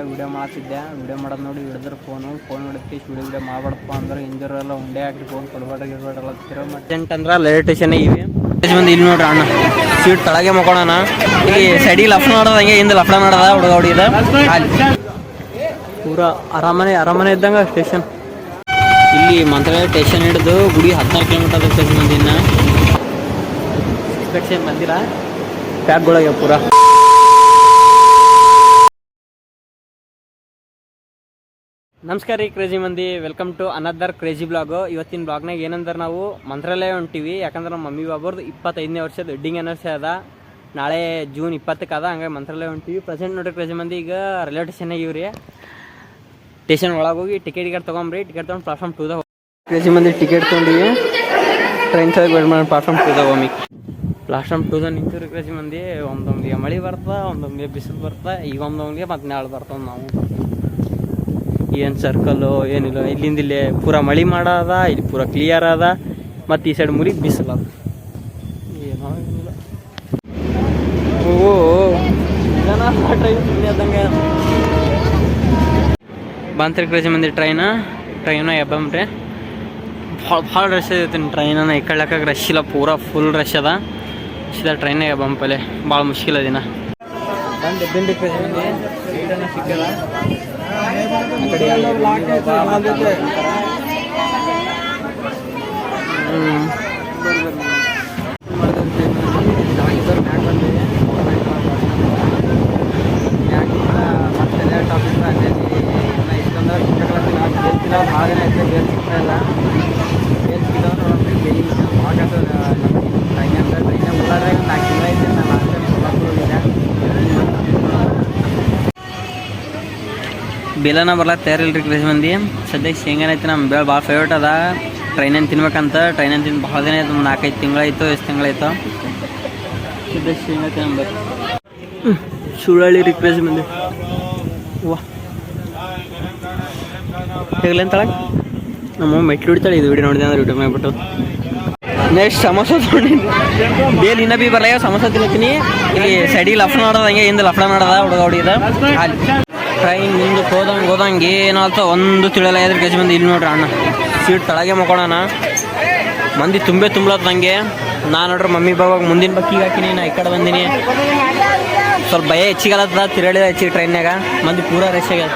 ಒಳಗೆ ವಿಡಿಯೋ ಮಾಡ್ತಿದ್ದೆ. ವಿಡಿಯೋ ಮಾಡೋದು ನೋಡಿ ಹಿಡಿದ್ರೆ ಫೋನ್ ಹಿಡಿದು ವಿಡಿಯೋ ಮಾಡ್ಬಾರ್ದಪ್ಪ ಅಂದ್ರೆ ಇಂಜರೆಲ್ಲ ಉಂಡೆ ಹಾಕಿ ಫೋನ್ ಕೊಡ್ಬೇಡ್ರಿಲ್ಲ ಅರ್ಜೆಂಟ್ ಅಂದ್ರೆ ರೈಲ್ವೆ ಸ್ಟೇಷನ್ ಇವೆ ಮಂದಿ ಇಲ್ಲಿ ನೋಡ್ರಿ ಅಣ್ಣ ಸೀಟ್ ತಳಗೆ ಮಕ್ಕೋಣ. ಇಲ್ಲಿ ಸೈಡಿಗೆ ಲಫ್ಡ ಮಾಡೋದು ಹಂಗೆ ಹಿಂದೆ ಲಫ್ಡ ಮಾಡೋದ ಹುಡುಗ ಹುಡುಗಿದ ಪೂರಾ ಅರಮನೆ ಇದ್ದಂಗೆ ಸ್ಟೇಷನ್. ಇಲ್ಲಿ ಮಂತ್ರಾಲಯ ಸ್ಟೇಷನ್ ಹಿಡಿದು ಗುಡಿ 16 ಕಿಲೋಮೀಟರ್ ಸ್ಟೇಷನ್ ಮಂದಿನ ಇನ್ಸ್ಪೆಕ್ಷನ್ ಬಂದಿಲ್ಲ ಪ್ಯಾಕ್ಗಳಾಗ್ಯ ಪೂರಾ. ನಮಸ್ಕಾರ ರೀ ಕ್ರೇಜಿ ಮಂದಿ, welcome to another crazy blog. ಇವತ್ತಿನ ಬ್ಲಾಗ್ನಾಗ ಏನಂದ್ರೆ ನಾವು ಮಂತ್ರಾಲಯ ಹೊಂಟಿವಿ. ಯಾಕಂದ್ರೆ ನಮ್ಮ ಮಮ್ಮಿ ಬಾಬರ್ದು 25ನೇ ವರ್ಷದ ವೆಡ್ಡಿಂಗ್ ಆನಿವರ್ಸರಿ ಅದ. ನಾಳೆ ಜೂನ್ 20ಕ್ಕೆ ಅದ. ಹಂಗಾಗಿ ಮಂತ್ರಾಲಯ ಹೊಂಟಿವಿ. ಪ್ರೆಸೆಂಟ್ ನೋಡ್ರಿ ಕ್ರೇಜಿ ಮಂದಿ ಈಗ ರೈಲ್ವೆ ಸ್ಟೇಷನ್ನಾಗ ಇವ್ರಿ. ಸ್ಟೇಷನ್ ಒಳಗೆ ಹೋಗಿ ಟಿಕೆಟ್ ತೊಗೊಂಬ್ರಿ. ಟಿಕೆಟ್ ತೊಗೊಂಡು ಪ್ಲಾಟ್ಫಾರ್ಮ್ 2ದಾಗ ಕ್ರೇಜಿ ಮಂದಿ ಟಿಕೆಟ್ ತೊಗೊಂಡಿವಿ. ಟ್ರೈನ್ ಸಲ ವೇಟ್ ಮಾಡಿ ಪ್ಲಾಟ್ಫಾರ್ಮ್ 2ದಾಗ ಹೋಗಿ ಪ್ಲಾಟ್ಫಾರ್ಮ್ 2ದಾಗ ನಿಂತಿವ್ರಿ ಕ್ರೇಜಿ ಮಂದಿ. ಒಂದೊಂದಿಗೆ ಮಳೆ ಬರ್ತಾ, ಒಂದೊಂದಿಗೆ ಬಿಸಿಲು ಬರ್ತಾ, ಈಗ ಒಂದೊಂದಿಗೆ ಮತ್ತೆ ನಾಳೆ ಬರ್ತಾವ. ನಾವು ಏನು ಸರ್ಕಲ್ಲು ಏನಿಲ್ಲ, ಇಲ್ಲಿಂದ ಇಲ್ಲೇ ಪೂರಾ ಮಳೆ ಮಾಡದ, ಇಲ್ಲಿ ಪೂರಾ ಕ್ಲಿಯರ್ ಅದ. ಮತ್ತು ಈ ಸೈಡ್ ಮುರಿಗೆ ಬಿಸಿಲು ಅದ. ಏನೋ ಏನಿಲ್ಲ. ಟ್ರೈನ್ ಅದಂಗೆ ಬಂತ್ರಿ ಕ್ರೇಜಿ ಮಂದಿ ಟ್ರೈನ ಎಬ್ಬಂಬ್ರಿ. ಭಾಳ ರಶ್ ಐತಿ ಟ್ರೈನನ್ನ ಇಕ್ಕಳಕ್ಕೆ ರಶ್ ಇಲ್ಲ, ಪೂರಾ ಫುಲ್ ರಶ್ ಅದ. ಸೀದಾ ಟ್ರೈನಾಗ ಎಬ್ಬಂಪಲೆ ಭಾಳ ಮುಷ್ಕಿಲ್ ಅದಿನ ಬಂದು ಎಬ್ಬಂಡಿ ಕ್ರೇಜಿ ಮಂದಿ. ಸೀಟನ್ನು ಸಿಕ್ಕಲ್ಲ ಬೇಲನ ಬರ್ಲಾಕ ತಯಾರಿಲ್ರಿ ಕ್ರೇಜಿ ಮಂದಿ. ಸದ್ಯಕ್ಕೆ ಶೇಂಗಾನ ಐತಿ. ನಮ್ಮ ಬೇಳೆ ಭಾಳ ಫೇವ್ರೇಟ್ ಅದ. ಟ್ರೈನನ್ನು ತಿನ್ಬೇಕಂತ ಟ್ರೈನನ್ನು ತಿಂದು ಭಾಳ ದಿನ ಆಯ್ತು, 4-5 ತಿಂಗಳಾಯ್ತು. ಎಷ್ಟು ತಿಂಗಳಾಯ್ತು ಸದ್ಯಕ್ಕೆ ಶೇಂಗಾ ತಿನ್ಬೇಕು. ಸುಳ್ಳಳ್ಳಿ ರೀ ಕ್ರೇಜಿ ಮಂದಿ. ವಾ ಹೇಗ್ಲಂತಾಳೆ ನಮ್ಮ ಮೆಟ್ಲು ಹಿಡಿತಾಳೆ. ಇದು ವಿಡಿಯೋ ನೋಡಿದೆ ಅಂದ್ರೆ ಯೂಟ್ಯೂಬ್ ಮಾಡಿಬಿಟ್ಟು ನೆಕ್ಸ್ಟ್ ಸಮೋಸ ತೊಗೊಂಡಿನಿ. ಬೇಲ್ ಇನ್ನೂ ಬಿ ಬರಲ್ಲ. ಸಮೋಸ ತಿನ್ನತೀನಿ. ಇಲ್ಲಿ ಸೈಡಿಗೆ ಲಫ್ಡ ಮಾಡೋದು ಹಂಗೆ ಹಿಂದೆ ಲಫ್ಡ ಮಾಡೋದ ಹುಡುಗ ಹುಡುಗಿದ. ಅಲ್ಲಿ ಟ್ರೈನ್ ನಿಂದು ಹೋದಂಗೆ ಏನಾಲ್ತ ಒಂದು ತಿಳಿಯಲ್ಲ ಇದ್ರ ಕ್ರೇಜಿ ಮಂದಿ. ಇಲ್ಲಿ ನೋಡ್ರಿ ಅಣ್ಣ ಸೀಟ್ ತಳಗೆ ಮಕ್ಕೋಣ. ಮಂದಿ ತುಂಬಲತ್ತ ನನಗೆ. ನಾನು ನೋಡ್ರಿ ಮಮ್ಮಿ ಬಾಬಾಗ ಮುಂದಿನ ಬಕ್ಕಿಗೆ ಹಾಕಿನಿ. ನಾ ಈ ಕಡೆ ಬಂದೀನಿ. ಸ್ವಲ್ಪ ಭಯ ಹೆಚ್ಚಿಗಲತ್ತದ, ತಿರುಳಿದ ಹೆಚ್ಚಿಗೆ ಟ್ರೈನ್ಯಾಗ. ಮಂದಿ ಪೂರಾ ರಶ್ ಆಗ್ಯದ.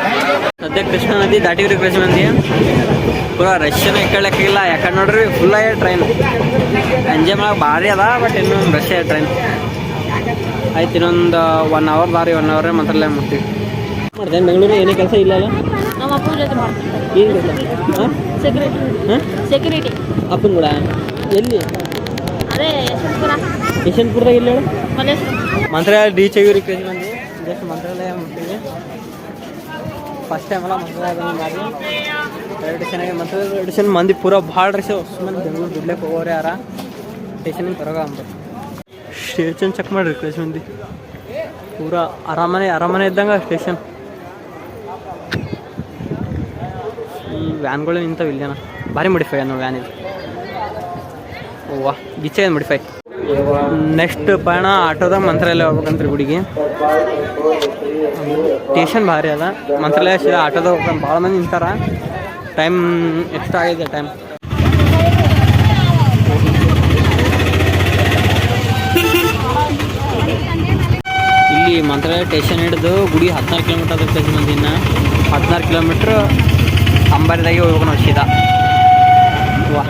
ಸದ್ಯ ಕೃಷ್ಣ ನದಿ ದಾಟಿವ್ರಿ ಕ್ರೇಜಿ ಮಂದಿ. ಪೂರಾ ರಶ್ನ ಇಕ್ಕಳಕ್ಕಿಲ್ಲ. ಯಾಕಂದ್ರೆ ನೋಡ್ರಿ ಫುಲ್ ಆಗ್ಯದ ಟ್ರೈನ್. ಎಂಜಾಯ್ ಮಾಡಕ್ಕೆ ಭಾರಿ ಅದ. ಬಟ್ ಇನ್ನೊಂದು ರಶ್ ಆಗ್ಯದ ಟ್ರೈನ್. ಆಯ್ತು ಇನ್ನೊಂದು 1 ಅವರ್ ದಾರಿ, 1 ಅವರೇ ಮಂತ್ರಾಲಯ ಮುಟ್ತೀವಿ. ಮಾಡ್ತೇನೆ ಬೆಂಗಳೂರು ಏನೇ ಕೆಲಸ ಇಲ್ಲ ಅಲ್ಲ. ನಮ್ಮ ಅಪ್ಪನ ಜೊತೆ ಮಾಡ್ತೀನಿ. ಏನು ಕೆಲಸ? ಸೆಕ್ಯೂರಿಟಿ ಅಪ್ಪನ ಕೂಡ ಎಲ್ಲಿ? ಅದೇ ಯಶವಂತಪುರದಾಗ ಇಲ್ಲ ಹೇಳು. ಮಂತ್ರಾಲಯ ರೀಚ್ ಆಗಿರಿ ಕ್ರೇಜಿ ಮಂದಿ. ಜಸ್ಟ್ ಮಂತ್ರಾಲಯ ಮುಟ್ಟಿವಿ. ಫಸ್ಟ್ ಟೈಮ್ ಅಲ್ಲ ಮಂತ್ರಾಲಯ ಮಾಡಿ ರೈಲ್ವೆ ಸ್ಟೇಷನಾಗೆ. ಮಂತ್ರಾಲಯ ರೈಲ್ವೆ ಸ್ಟೇಷನ್ ಮಂದಿ ಪೂರಾ ಭಾಳ ರಶ್. ಸುಮ್ಮನೆ ಬೆಂಗಳೂರು ದುಡ್ಲಿಕ್ಕೆ ಹೋಗೋರು ಯಾರ ಸ್ಟೇಷನಿಗೆ ಹೊರಗೆ ಅಂಬ ಸ್ಟೇಷನ್ ಚೆಕ್ ಮಾಡಿರಿ ಕ್ರೇಜಿ ಮಂದಿ. ಪೂರಾ ಅರಮನೆ ಇದ್ದಂಗೆ ಸ್ಟೇಷನ್. ಈ ವ್ಯಾನ್ಗಳು ನಿಂತವೆ ಇಲ್ಲೇನ. ಭಾರಿ ಮಾಡಿಫೈ ಅನ್ನೋ ವ್ಯಾನ್ ಇದು. ಓವಾ ಗಿಚ್ಚ ಏನು ಮಾಡಿಫೈ. ನೆಕ್ಸ್ಟ್ ಪಯಣ ಆಟೋದಾಗ ಮಂತ್ರಾಲಯ ಹೋಗ್ಬೇಕಂತ್ರಿ ಗುಡಿಗೆ. ಸ್ಟೇಷನ್ ಭಾರಿ ಅದ. ಮಂತ್ರಾಲಯ ಸೀದಾ ಆಟೋದಾಗ ಹೋಗ್ಬೇಕು. ಭಾಳ ಮಂದಿ ನಿಂತಾರ. ಟೈಮ್ ಎಕ್ಸ್ಟ್ರಾ ಆಗಿದೆ ಟೈಮ್. ಇಲ್ಲಿ ಮಂತ್ರಾಲಯ ಸ್ಟೇಷನ್ ಹಿಡಿದು ಗುಡಿ 16 ಕಿಲೋಮೀಟರ್ ಕ್ರೇಜಿ ಮಂದಿನ. 16 ಕಿಲೋಮೀಟ್ರ್ ಅಂಬಾರಿದಾಗೆ ಹೋಗ್ಬೇಕು ನಾವು ಸೀದಾ. ವಾ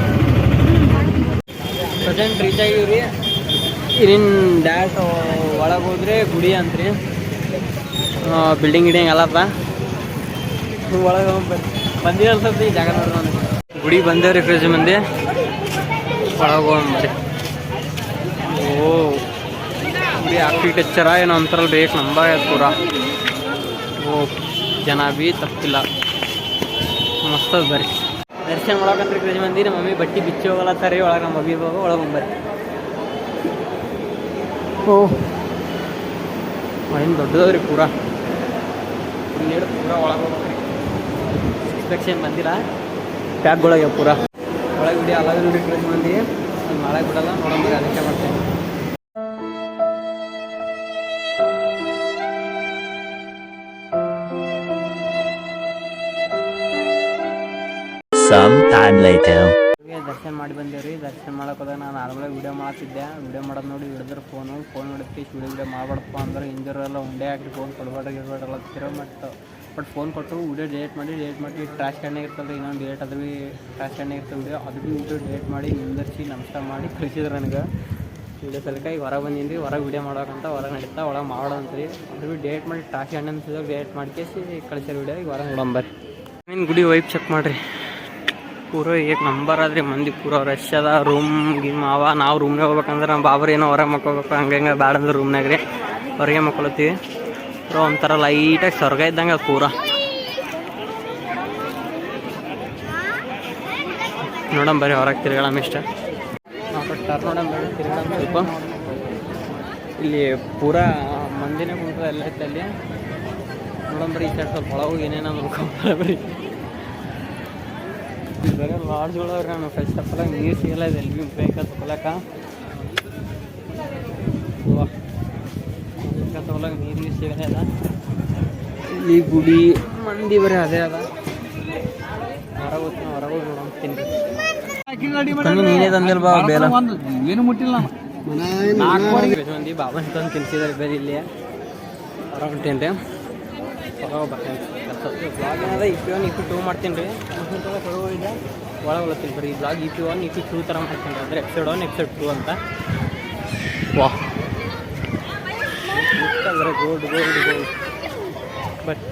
ಪ್ರೆಸೆಂಟ್ ರೀಚ್ ಆಗಿವ್ರಿ. ಇಲ್ಲಿನ ಡ್ಯಾಟ್ ಒಳಗೆ ಹೋದ್ರೆ ಗುಡಿ ಅಂತ್ರಿ. ಬಿಲ್ಡಿಂಗ್ ಎಲ್ಲಪ್ಪ ಒಳಗೆ ಬಂದಿರೋ ಸ್ವಲ್ಪ ಈ ಜಾಗ ನೋಡ್ರಿ. ನಾನು ಗುಡಿ ಬಂದೇವ್ರಿ ಕ್ರೇಜಿ ಮಂದಿ. ಒಳಗೆ ಹೋಗ್ರಿ. ಓ ಗುಡಿ ಆರ್ಕಿಟೆಕ್ಚರ ಏನೋ ಅಂತಾರಲ್ಲ ಬೇಕು ನಂಬ ಪೂರ. ಓ ಜನ ಬಿ ತಪ್ಪಿಲ್ಲ. ಮಸ್ತ್ ಬರ್ರಿ ದರ್ಶನ ಒಳಗಂತ್ರಿ ಕ್ರೇಜಿ ಮಂದಿ. ನಮ್ಮ ಮಮ್ಮಿ ಬಟ್ಟೆ ಬಿಚ್ಚಿ ಹೋಗಲತ್ತಾರಿ ಒಳಗೆ. ನಮ್ಮ ಮಮ್ಮಿ ಬಾಬಾ ಒಳಗೆ ಬಂಬರ್ರಿ. ಓಹ್ ಏನು ದೊಡ್ಡದವ್ರಿ ಪೂರಾ. ಪೂರಾ ಒಳಗೆ ಹೋಗ್ರಿ. ಇನ್ಸ್ಪೆಕ್ಷನ್ ಬಂದಿಲ್ಲ. ಪ್ಯಾಕ್ಗಳಾಗ್ಯಾವ ಪೂರಾ. ಒಳಗೆ ಬಿಡಿ ಅಲಾಗಿಲ್ರಿ ಕ್ರೇಜಿ ಮಂದಿ. ನಾಳೆ ಬಿಡಲ್ಲ ನೋಡಂಬರಿ. ಅದಕ್ಕೆ ಮಾಡ್ತೇನೆ. Some time later. ದರ್ಶನ ಮಾಡಿ ಬಂದೇವ್ರಿ. ದರ್ಶನ ಮಾಡಕ್ಕೆ ಹೋದಾಗ ನಾನು ನಾರ್ಮಲಾಗಿ ವೀಡಿಯೋ ಮಾಡ್ತಿದ್ದೆ. ವೀಡಿಯೋ ಮಾಡೋದು ನೋಡಿ ಹಿಡಿದ್ರೆ ಫೋನ್ ಹಿಡಿದು ವೀಡಿಯೋ ಮಾಡಬಾರ್ದಪ್ಪ ಅಂದ್ರೆ ಇಂಜರೆಲ್ಲ ಒಂದೇ ಹಾಕಿ ಫೋನ್ ಕೊಡಬೇಡ್ರಲ್ಲ ತಿರೋ ಬಟ್ ಫೋನ್ ಕೊಟ್ಟು ವೀಡಿಯೋ ಡಿಲೀಟ್ ಮಾಡಿ ಟ್ರಾಶ್ ಕ್ಯಾನ್ಯಾಗ ಇರ್ತದೆ ಇನ್ನೊಂದು ಡಿಲೀಟ್ ಅದು ಭೀ ಟ್ರಾಶ್ ಕ್ಯಾನ್ಯಾಗ ಇರ್ತದೆ ವೀಡಿಯೋ ಅದು ಭೀ ವೀಡಿಯೋ ಡಿಲೀಟ್ ಮಾಡಿ ನಿಂದರ್ಸಿ ನಮಸ್ಕಾರ ಮಾಡಿ ಕಳಿಸಿದ್ರು ನನಗೆ. ವೀಡಿಯೋ ಸಲಕಾಗಿ ಹೊರಗೆ ಬಂದೀನಿ ರೀ. ಹೊರಗೆ ವೀಡಿಯೋ ಮಾಡೋಕಂತ ಹೊರಗೆ ನಡೀತಾ ಒಳಗೆ ಮಾಡೋಂತ್ರಿ. ಅದು ಭೀ ಡಿಲೀಟ್ ಮಾಡಿ ಟ್ರಾಶ್ ಕ್ಯಾನ್ ಅನ್ಸಿದಾಗ ಡಿಲೀಟ್ ಮಾಡ್ಕೇಸಿ ಕಳಿಸಿರೋ ವೀಡಿಯೋ ಈಗ ಹೊರಗೆ ನೋಡಂಬರ್ರಿ. ನಿಮ್ಮ ಗುಡಿ ವೈಪ್ ಚೆಕ್ ಮಾಡಿರಿ. ಪೂರ ಏಕ್ ನಂಬರ್ ಆದ್ರಿ ಮಂದಿ ಪೂರ ರಶ್ ಅದ. ರೂಮ್ ಗಿಮ್ ಅವ. ನಾವು ರೂಮ್ನಾಗ ಹೋಗ್ಬೇಕಂದ್ರೆ ನಮ್ಮ ಬಾಬ್ರು ಏನೋ ಹೊರಗೆ ಮಕ್ಕೋಬೇಕು ಹಂಗೆ ಬ್ಯಾಡ ಅಂದ್ರೆ ರೂಮ್ನಾಗ ರೀ ಹೊರಗೆ ಮಕ್ಕೊಳತ್ತೀವಿ. ಪೂರ ಒಂಥರ ಲೈಟಾಗಿ ಸ್ವರ್ಗ ಇದ್ದಂಗೆ ಅದು ಪೂರ. ನೋಡಂಬರಿ ಹೊರಗೆ ತಿರ್ಗಾಡಮ್ ಇಷ್ಟ ಟರ್ ನೋಡಂಬರಿ ತಿರ್ಗಾಡಮ್ ಸ್ವಲ್ಪ. ಇಲ್ಲಿ ಪೂರ ಮಂದಿನೇ ಕುಂತದ ಎಲ್ಲ ಐತೆ ಅಲ್ಲಿ. ನೋಡಂಬರಿ ಈ ಸೈಡ್ ಸ್ವಲ್ಪ ಒಳಗೆ ಏನೇನೋ ನೋಡ್ಕೊಂಬರಿ. ಬೇರೆ ಲಾಡ್ಜ್ಗಳು ಅವ್ರಿ. ನಾನು ಫಸ್ಟ್ ಆಫ್ ಆಲ್ ನೀರು ಸಿಗಲ್ಲ ಇದೆ ಎಲ್ಲಿ ಭೀ ಬೇಕಾದ ತೊಗೊಳಕ ತೊಗೊಳಕ್ಕೆ ನೀರು ಸಿಗಲ್ಲ. ಇಲ್ಲಿ ಗುಡಿ ಮಂದಿ ಬರೀ ಅದೇ ಅದ. ಹೊರಗೆ ನೋಡ್ತೀನಿ. ನೀನೇ ತಂದಿಲ್ವಾ ಬೇಲ ಏನು ಮುಟ್ಟಿಲ್ಲ. ಮಂದಿ ಬಾಬಾ ತಂದು ತಿನ್ಸಿದಾರೆ ಬೇರೆ ಇಲ್ಲಿ ಹೊರಗೆ ಹೊಂಟೇನಿ ರೀ. ಹೊರಗೆ ಬರ್ತೇನೆ. ಬ್ಲಾಗ್ ಏನದ EP1 EP2 ಮಾಡ್ತೀನಿ ರೀ. ಹೊರಗೋಗಿದೆ ಒಳಗೆ ಹೋಗ್ತೀನಿ ಬರೀ. ಈ ಬ್ಲಾಗ್ EP1 EP2 ಥರ ಮಾಡ್ತೀನಿ ರೀ. ಅಂದರೆ ಎಪಿಸೋಡ್ 1 ಎಪಿಸೋಡ್ 2 ಅಂತ. ವಾಹ್ ಗೋಲ್ಡ್ ಬಟ್